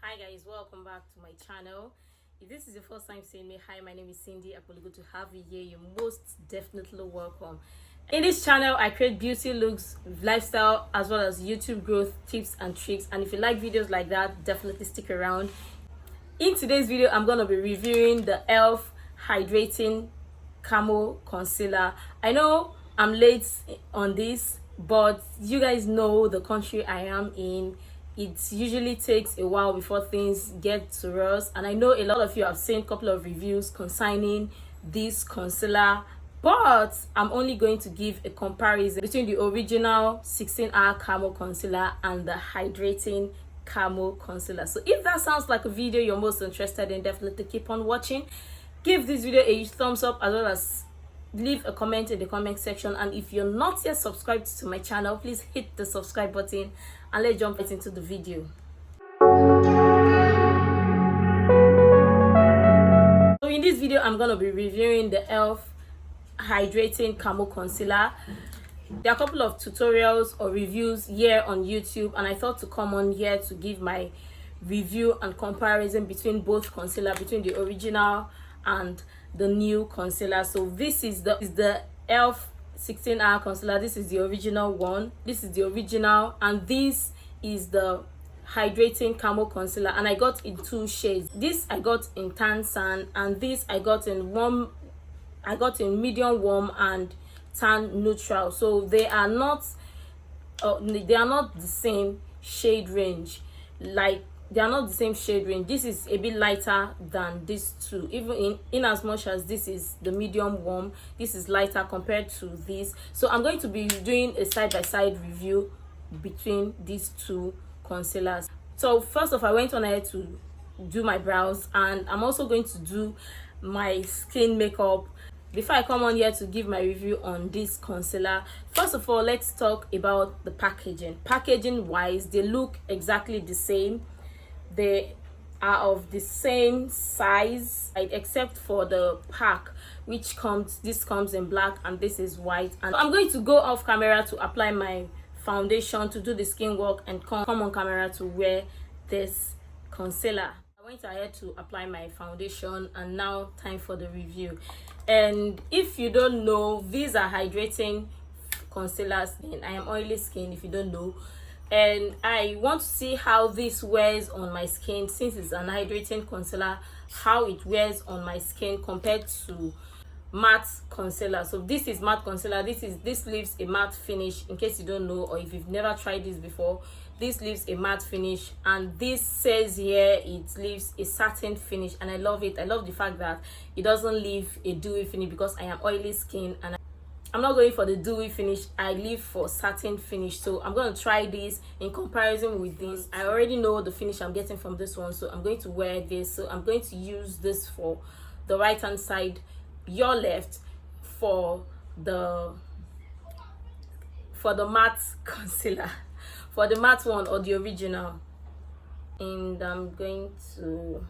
Hi guys, welcome back to my channel. If this is your first time seeing me, hi, my name is SINDYAKPOLO. Good to have you here. You're most definitely welcome. In this channel, I create beauty, looks, lifestyle, as well as YouTube growth tips and tricks. And if you like videos like that, definitely stick around. In today's video, I'm going to be reviewing the e.l.f. Hydrating Camo Concealer. I know I'm late on this, but you guys know the country I am in. It usually takes a while before things get to us, and I know a lot of you have seen a couple of reviews concerning this concealer, but I'm only going to give a comparison between the original 16HR Camo Concealer and the Hydrating Camo Concealer. So if that sounds like a video you're most interested in, definitely keep on watching. Give this video a huge thumbs up, as well as leave a comment in the comment section. And if you're not yet subscribed to my channel, please hit the subscribe button, and let's jump right into the video. So in this video, I'm going to be reviewing the e.l.f. Hydrating Camo Concealer. There are a couple of tutorials or reviews here on YouTube, and I thought to come on here to give my review and comparison between both concealer, between the original and the new concealer. So this is the e.l.f. 16HR concealer. This is the original one. This is the original, and this is the Hydrating Camo Concealer, and I got in two shades. This I got in tan sand, and this I got in warm. I got in medium warm and tan neutral. So they are not the same shade range. They are not the same shade range. This is a bit lighter than these two, even in as much as this is the medium warm, this is lighter compared to this. So I'm going to be doing a side-by-side review between these two concealers. So first off, I went on ahead to do my brows, and I'm also going to do my skin makeup before I come on here to give my review on this concealer. First of all, let's talk about the packaging. Packaging wise, they look exactly the same. They are of the same size, except for the pack, which this comes in black and this is white. And I'm going to go off camera to apply my foundation, to do the skin work, and come on camera to wear this concealer. I went ahead to apply my foundation, and now time for the review. And if you don't know, these are hydrating concealers, and I am oily skin if you don't know, and I want to see how this wears on my skin. Since it's an hydrating concealer, how it wears on my skin compared to matte concealer. So this is matte concealer. This leaves a matte finish, in case you don't know, or if you've never tried this before. This leaves a matte finish, and this says here it leaves a satin finish, and I love it. I love the fact that it doesn't leave a dewy finish, because I am oily skin and I'm not going for the dewy finish. I live for satin finish. So I'm going to try this in comparison with this. I already know the finish I'm getting from this one, so I'm going to wear this. So I'm going to use this for the right hand side, your left for the matte concealer, for the matte one or the original. And I'm going to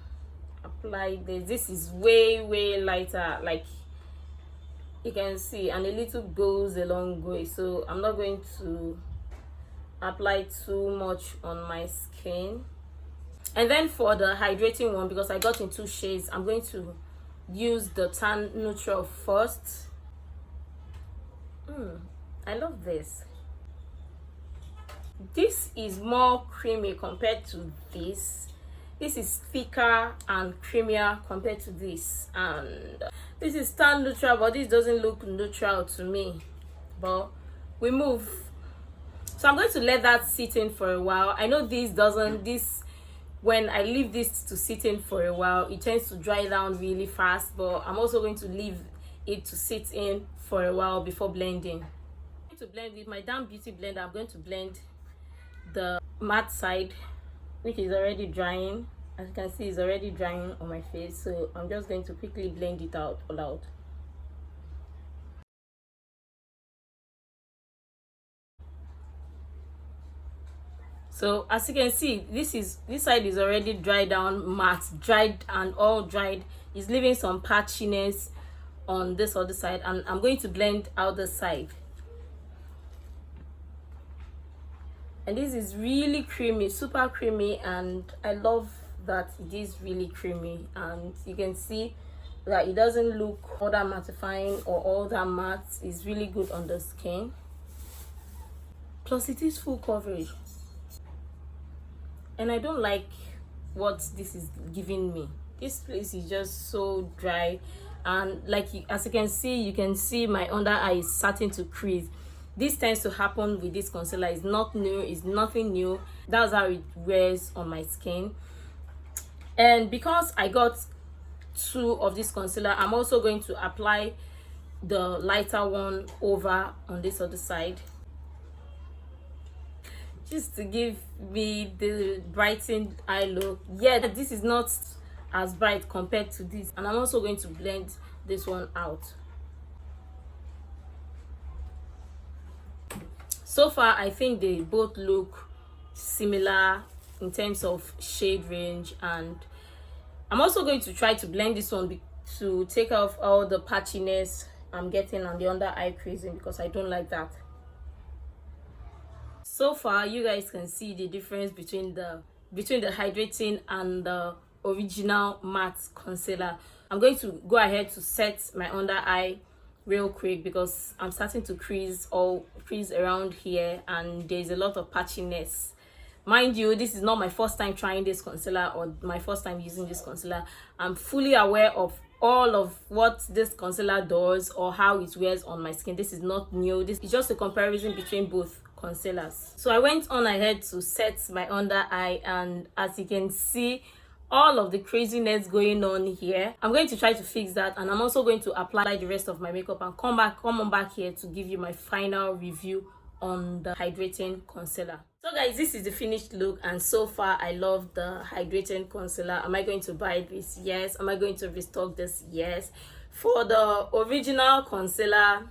apply this. This is way lighter, like you can see, and a little goes a long way. So I'm not going to apply too much on my skin. And then for the hydrating one, because I got in two shades, I'm going to use the tan neutral first. I love this. This is more creamy compared to this. This is thicker and creamier compared to this, and this is tan neutral, but this doesn't look neutral to me. But we move. So I'm going to let that sit in for a while. I know when I leave this to sit in for a while, it tends to dry down really fast, but I'm also going to leave it to sit in for a while before blending. I'm going to blend with my damn beauty blender. I'm going to blend the matte side, which is already drying. As you can see, it's already drying on my face, so I'm just going to quickly blend it all out. So as you can see, this side is already dried down, matte, dried and all dried. It's leaving some patchiness on this other side, and I'm going to blend out the side. And this is really creamy, super creamy, and I love that it is really creamy, and you can see that it doesn't look all that mattifying or all that matte. It's really good on the skin, plus it is full coverage, and I don't like what this is giving me. This place is just so dry, and like as you can see my under eye is starting to crease. This tends to happen with this concealer. It's not new, it's nothing new. That's how it wears on my skin. And because I got 2 of this concealer, I'm also going to apply the lighter one over on this other side, just to give me the brightened eye look. Yeah, this is not as bright compared to this. And I'm also going to blend this one out. So far I think they both look similar in terms of shade range, and I'm also going to try to blend this one to take off all the patchiness I'm getting on the under eye creasing, because I don't like that. So far you guys can see the difference between the hydrating and the original matte concealer. I'm going to go ahead to set my under eye real quick, because I'm starting to crease around here, and there's a lot of patchiness. Mind you, this is not my first time trying this concealer or my first time using this concealer. I'm fully aware of all of what this concealer does or how it wears on my skin. This is not new. This is just a comparison between both concealers. So I went on ahead to set my under eye, and as you can see, all of the craziness going on here, I'm going to try to fix that, and I'm also going to apply the rest of my makeup and come on back here to give you my final review on the hydrating concealer. So guys, this is the finished look, and so far I love the hydrating concealer. Am I going to buy this? Yes. Am I going to restock this? Yes. For the original concealer,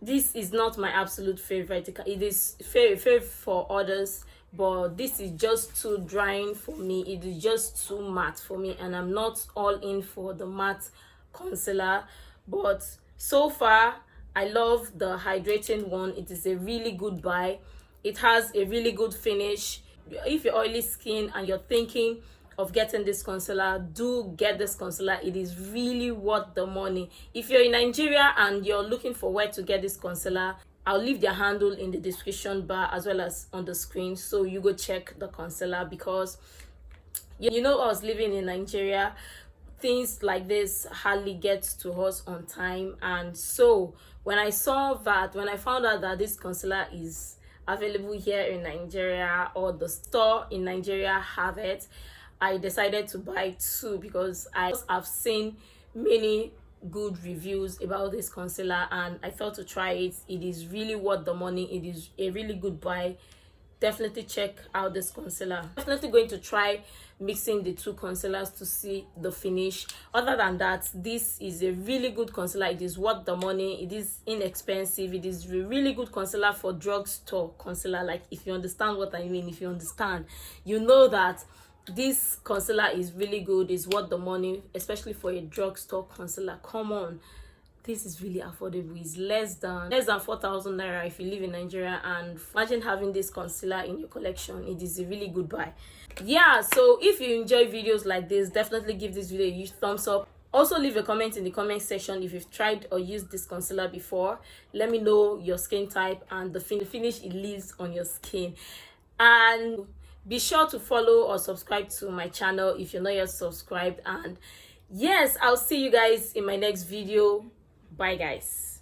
this is not my absolute favorite. It is favorite for others, but this is just too drying for me. It is just too matte for me, and I'm not all in for the matte concealer. But so far I love the hydrating one. It is a really good buy. It has a really good finish. If you're oily skin and you're thinking of getting this concealer, do get this concealer. It is really worth the money. If you're in Nigeria and you're looking for where to get this concealer, I'll leave their handle in the description bar as well as on the screen, so you go check the concealer. Because you know, us living in Nigeria, things like this hardly gets to us on time. And so when I found out that this concealer is available here in Nigeria, or the store in Nigeria have it, I decided to buy 2, because I've seen many good reviews about this concealer, and I thought to try it. It is really worth the money. It is a really good buy. Definitely check out this concealer. Definitely going to try mixing the 2 concealers to see the finish. Other than that, this is a really good concealer. It is worth the money. It is inexpensive. It is a really good concealer for drugstore concealer. Like, if you understand what I mean, if you understand, you know that this concealer is really good. It's worth the money, especially for a drugstore concealer. Come on, this is really affordable. It's less than 4,000 naira if you live in Nigeria, and imagine having this concealer in your collection. It is a really good buy. Yeah, so if you enjoy videos like this, definitely give this video a huge thumbs up. Also leave a comment in the comment section if you've tried or used this concealer before. Let me know your skin type and the finish it leaves on your skin. And be sure to follow or subscribe to my channel if you're not yet subscribed. And yes, I'll see you guys in my next video. Bye guys.